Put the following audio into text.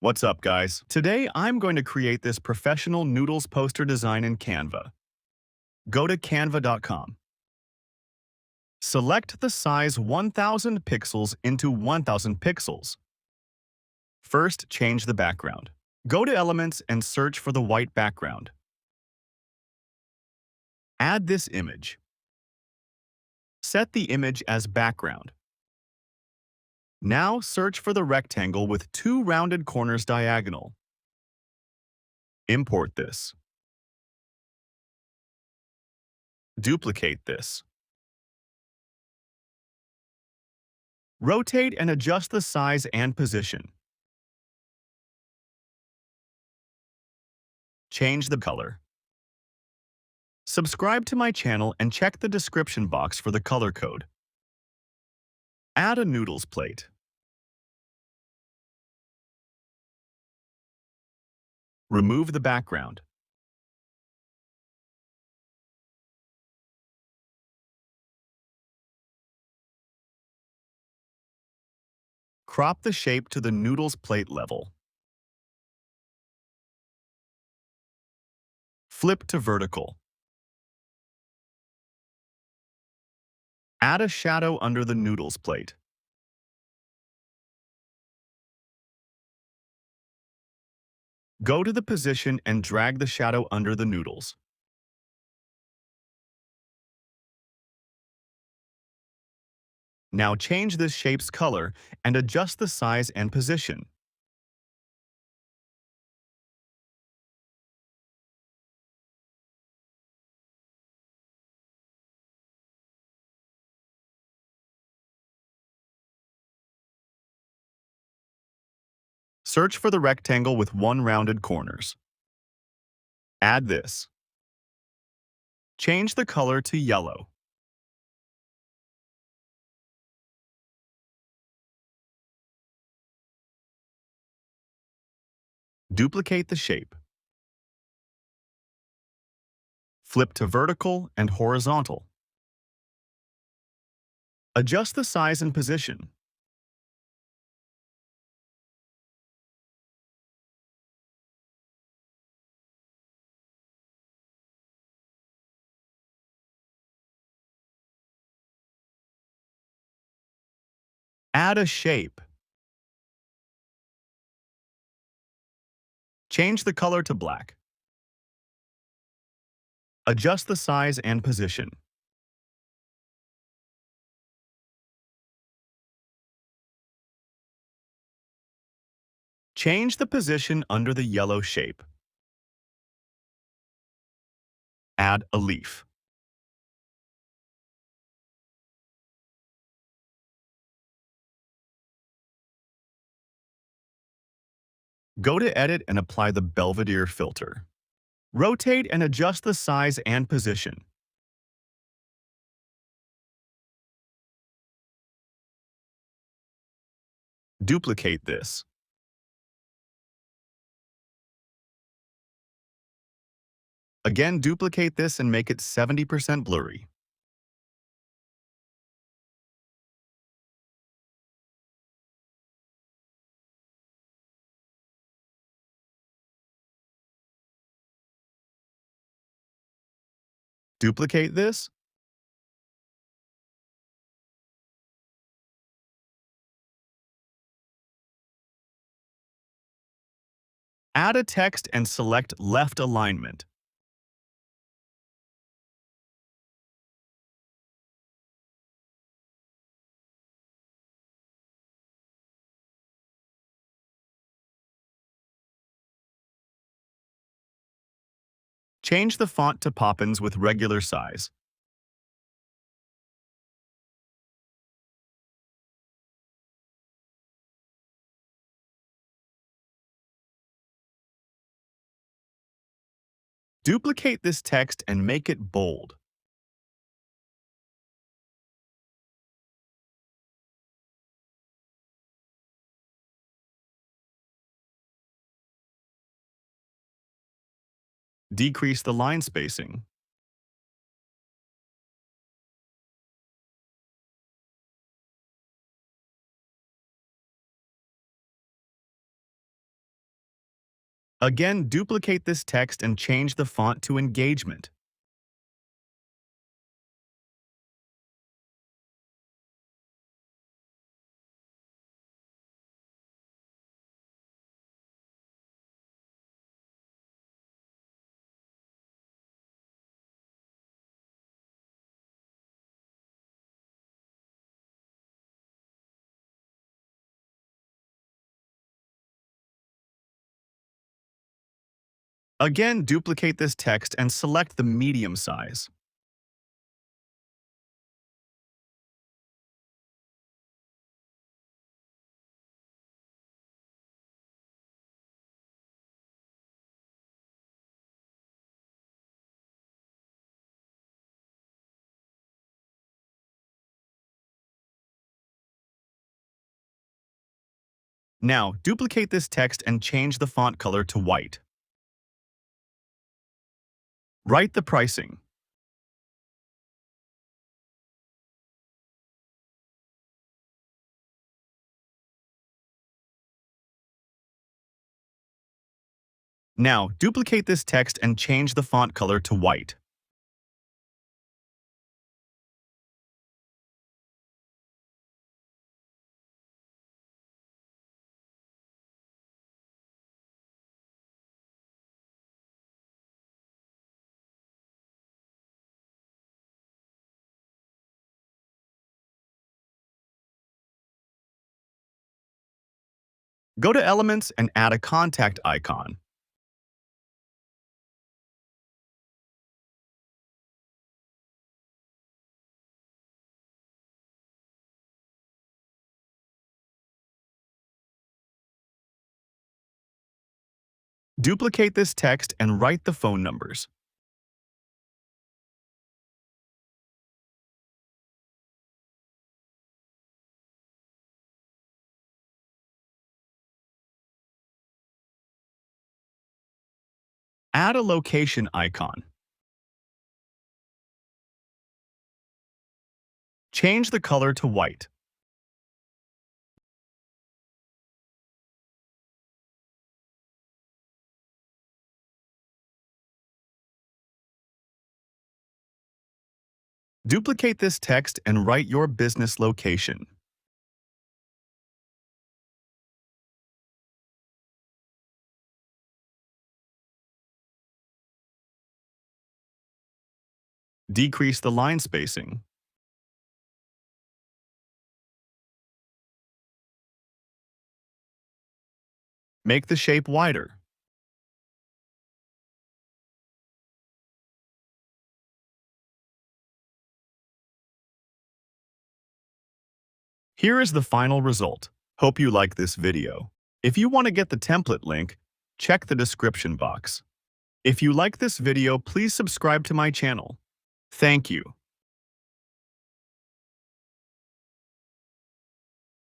What's up, guys? Today, I'm going to create this professional Noodles poster design in Canva. Go to canva.com. Select the size 1000 pixels into 1000 pixels. First, change the background. Go to Elements and search for the white background. Add this image. Set the image as background. Now, search for the rectangle with two rounded corners diagonal. Import this. Duplicate this. Rotate and adjust the size and position. Change the color. Subscribe to my channel and check the description box for the color code. Add a noodles plate. Remove the background. Crop the shape to the noodles plate level. Flip to vertical. Add a shadow under the noodles plate. Go to the position and drag the shadow under the noodles. Now change this shape's color and adjust the size and position. Search for the rectangle with one rounded corners. Add this. Change the color to yellow. Duplicate the shape. Flip to vertical and horizontal. Adjust the size and position. Add a shape. Change the color to black. Adjust the size and position. Change the position under the yellow shape. Add a leaf. Go to Edit and apply the Belvedere filter. Rotate and adjust the size and position. Duplicate this. Again, duplicate this and make it 70% blurry. Duplicate this. Add a text and select left alignment. Change the font to Poppins with regular size. Duplicate this text and make it bold. Decrease the line spacing. Again, duplicate this text and change the font to engagement. Again, duplicate this text and select the medium size. Now, duplicate this text and change the font color to white. Write the pricing. Now, duplicate this text and change the font color to white. Go to Elements and add a contact icon. Duplicate this text and write the phone numbers. Add a location icon. Change the color to white. Duplicate this text and write your business location. Decrease the line spacing. Make the shape wider. Here is the final result. Hope you like this video. If you want to get the template link, check the description box. If you like this video, please subscribe to my channel. Thank you.